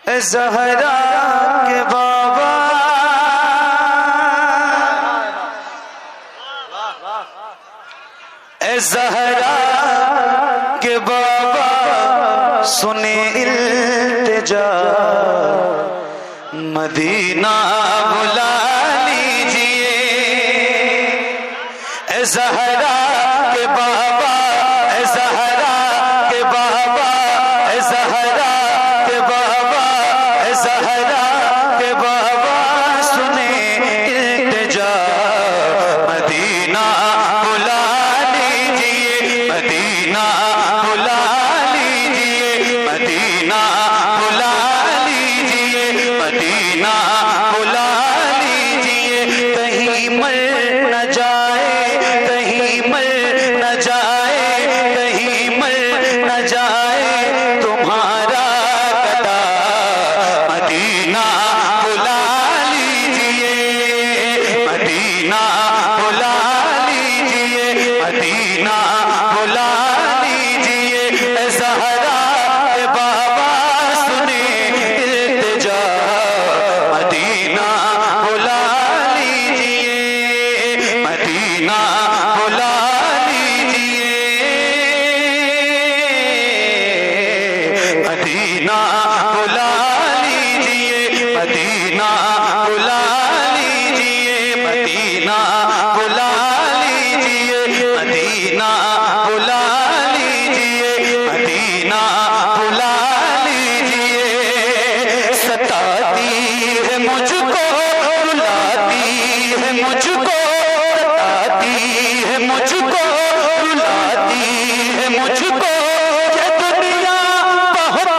ज़हरा के बाबा, ज़हरा के बाबा सुने इल्तिजा, मदीना बुला लीजिए। ज़हरा के बाबा, ज़हरा के बाबा, ज़हरा के बाबा, ज़हरा के बाबा सुने इल्तिजा, मदीना बुला लीजिए, मदीना बुला लीजिए, मदीना बुला लीजिए, मदीना बुला लीजिए। कहीं मर न जाए, कहीं मर न जाए, कहीं मर न जाए तुम्हारा गदा, मदीना बुला लीजिए, मदीना बुला लीजिए, मदीना बुला लीजिए। ज़हरा के बाबा सुने इल्तिजा, मदीना बुला लीजिए, मदीना बुला लीजिए, मदीना बुला लीजिए, मदीना बुला लीजिए, मदीना बुला लीजिए, मदीना बुला लीजिए, मदीना बुला लीजिए। सताती है मुझको, रुलाती है मुझको, सताती है मुझको, रुलाती है मुझको, ये दुनिया बहुत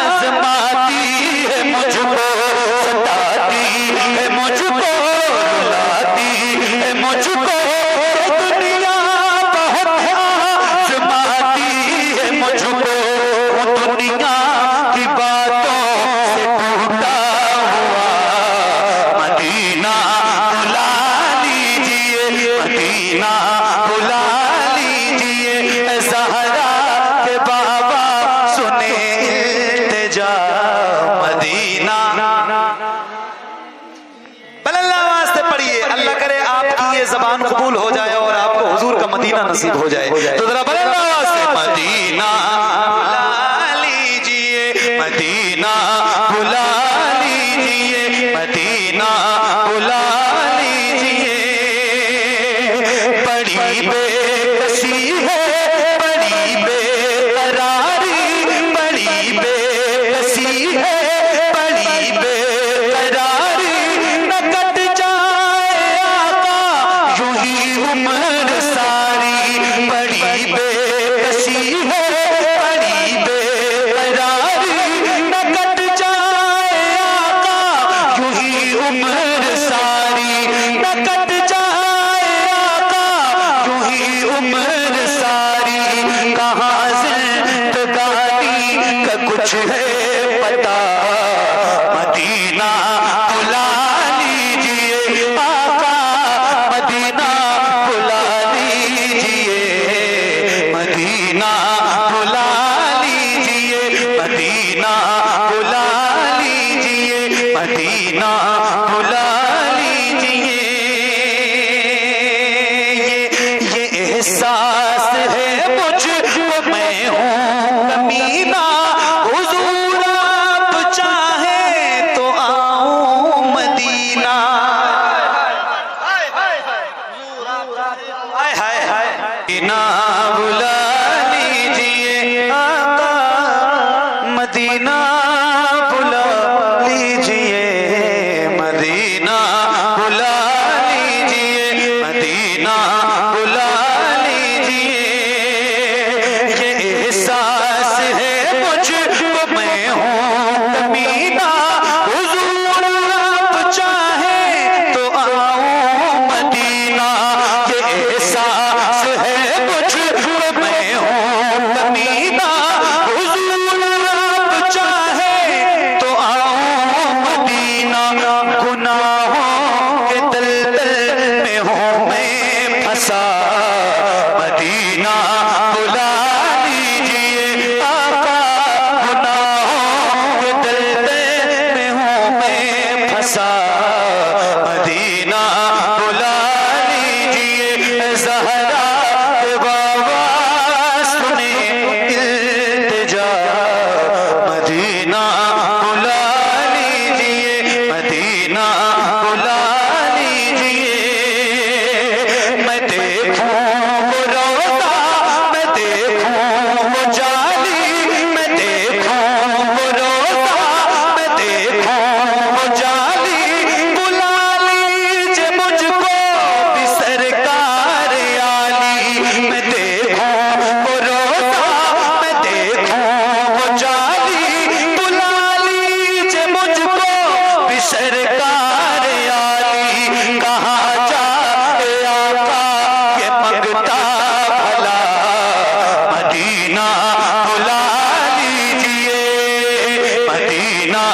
आज़माती है मुझको, सताती है मुझको, रुलाती है मुझको, ये दुनिया बहुत आज़माती है मुझको। दुनिया की बातों से टूटा हुआ, मदीना बुला लीजिए, मदीना बुला लीजिए। ज़हरा के बाबा सुने इल्तिजा, मदीना। बल्ला वास्ते पढ़िए, अल्लाह करे आपकी ये ज़बान कबूल हो जाए और आपको हुजूर का मदीना नसीब हो जाए। तो जरा बल्ला वास्ते मदीना बुला लीजिए, मदीना बुला लीजिए, मदीना बुला लीजिए। बड़ी बेकसी है, बड़ी बेकरारी, बड़ी बेकसी है, बड़ी बेकरारी, न कट जाए आका यूं ही उम्र सारी। बड़ी बेकसी है, बड़ी बेकरारी, न कट जाए आका यूं ही उम्र सारी, न कट जाए आका यूं ही उम्र सारी। कहाँ जिंदगानी का कुछ है पता, मदीना बुला लीजिए आका, मदीना बुला लीजिए, मदीना बुला लीजिए, मदीना बुला लीजिए, मदीना बुला लीजिए। ये एहसास है मुझको, मैं हूँ कमीना, हुजूर आप चाहे तो आऊं मदीना। हाय हाय हाय, मदीना बुला लीजिए आका, मदीना बुला लीजिए, मदीना बुला लीजिए, मदीना बुला लीजिए। ये एहसास है मुझको, मैं हूँ कमीना, हुजूर आप चाहे तो आऊं मदीना। ये एहसास है मुझको, मैं हूँ कमीना, हुजूर आप चाहे तो आऊं मदीना। गुनाह ऐसा मदीना बुला लीजिए ज़हरा के बाबा सुने इल्तिजा मदीना बुला लीजिए मदीना बुला लीजिए मैं देखूं वो रोज़ा मैं देखूं वो जाली मैं देखूं वो रोज़ा मैं देखूं वो जाली बुला लीजिए मुझको भी सरकार आली मैं देखूं वो रोज़ा मैं देखूं वो जाली बुला लीजिए मुझको भी सरकार आली कहाँ जाए आका ये मंगता भला मदीना बुला लीजिए मदीना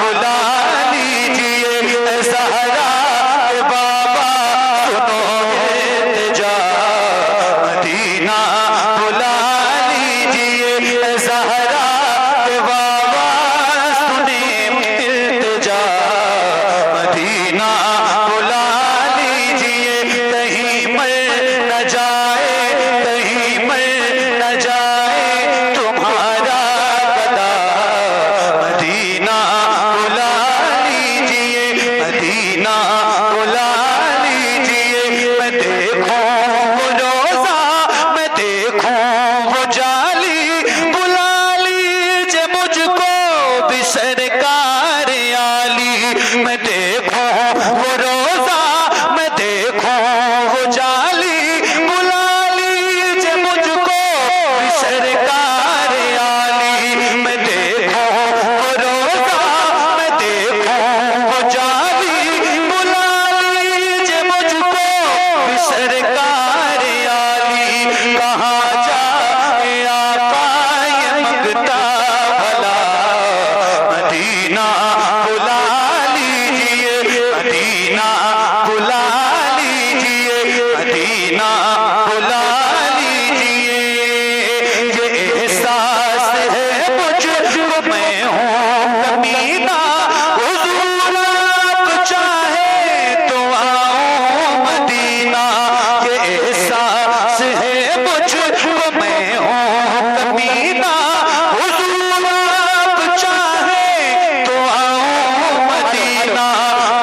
बुला लीजिए ज़हरा के बाबा सुनो इल्तिजा मदीना बुला लीजिए ज़हरा के बाबा सुने इल्तिजा मदीना बुला लीजिए कहीं मर न जाए कहीं मर न जाए तुम्हारा गदा मदीना बुला लीजिए मदीना बुला लीजिए मैं देखूं वो रोज़ा मैं देखूं वो जाली बुला लीजिए मुझको भी सरकार आली मैं देखूं वो रोज़ा मैं देखूं वो जाली बुला लीजिए मुझको भी सरकार आली मैं देखूं वो रोज़ा मैं देखूं वो जाली बुला लीजिए मुझको भी सरकार आली कहाँ जाए आका ये मंगता भला मदीना बुला लीजिए मदीना बुला लीजिए मदीना बुला लीजिए ये एहसास है मुझको मैं हूँ कमीना हुजूर आप चाहे तो आओ मदीना ये एहसास है मुझको मैं हूँ कमीना हुजूर आप चाहे तो आओ मदीना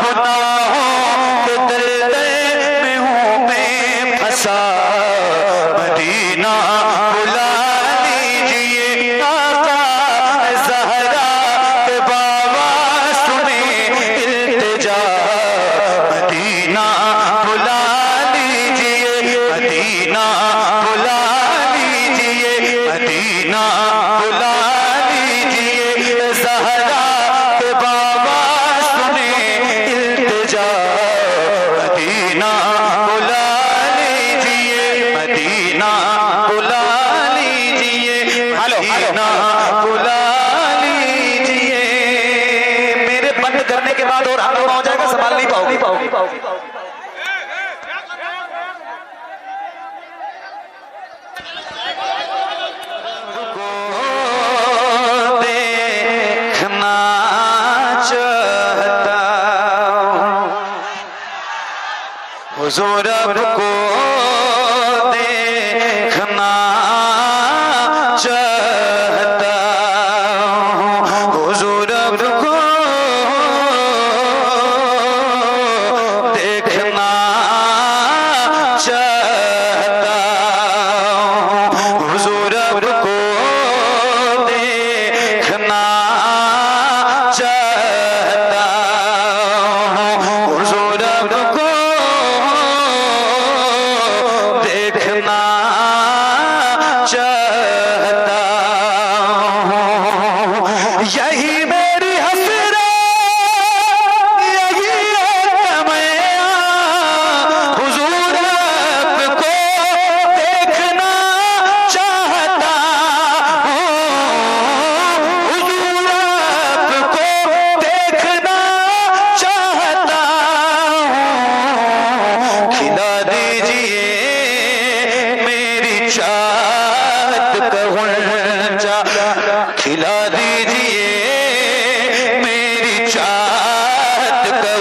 गुनाहों के दलदल में हूँ मैं फंसा मदीना बुला लीजिए आका ज़हरा के बाबा सुने इल्तिजा मदीना बुला लीजिए मदीना बुला लीजिए मदीना बुला लीजिए ज़हरा के बाबा सुने इल्तिजा मदीना बुला लीजिए मदीना बुला लीजिए मदीना बुला लीजिए मेरे बंद करने के बाद और हंगामा हो जाएगा संभाल नहीं पाओगे देखना चाहता हुजूर को देखना चाहता हुजूर को देखना चाहता हुजूर को देखना चाहता हुजूर को देखना चाहता यही मेरी हसरत यही तमन्ना हुजूर को देखना चाहता हुजूर को देखना चाहता खिला दीजिए मेरी चाहत का गुंजा खिला दीजिए मेरी चाहत का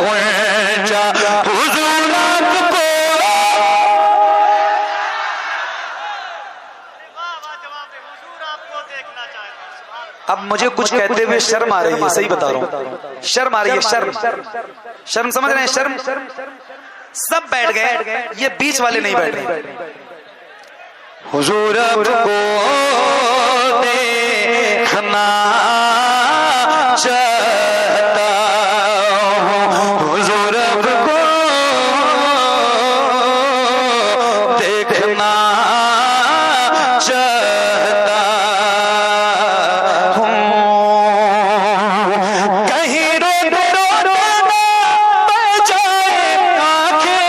मुझे कुछ कहते हुए शर्म आ रही है, सही बता रहा हूं, शर्म आ रही है, शर्म शर्म समझ रहे हैं, शर्म। सब बैठ गए, ये बीच वाले नहीं बैठ रहे। हुजूर को देखना चाहता हूं, हुजूर को देखना चाहता हूं। कहीं रो रो जाए आंखें,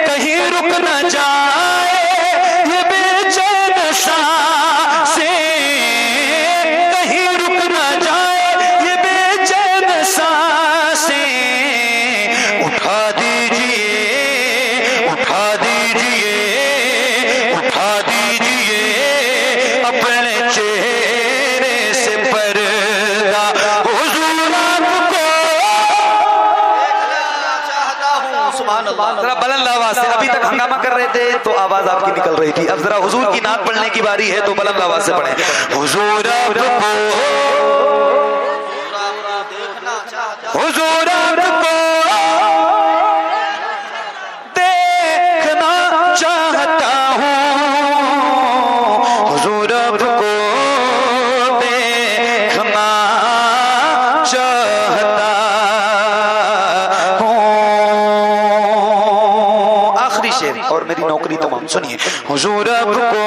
कहीं रुक न जाए ये बेचैन सांसें, कहीं रुक न जाए ये बेचैन सांसें। उठा दीजिए, उठा दीजिए, उठा दीजिए अपने चेहरे से पर्दा, हुजूर आपको सुभान अल्लाह। जरा बुलंद आवाज से, अभी तक हंगामा कर रहे थे तो आवाज आपकी निकल रही थी, अब जरा हुजूर की नात पढ़ने की बारी है तो बुलंद आवाज से पढ़ें। हुजूर आपको, हुजूर आपको देखना चाहता हूं, हुजूर आपको देखना चाहता हूं। आखिरी शेर और मेरी नौकरी तमाम, सुनिए। हुजूर आपको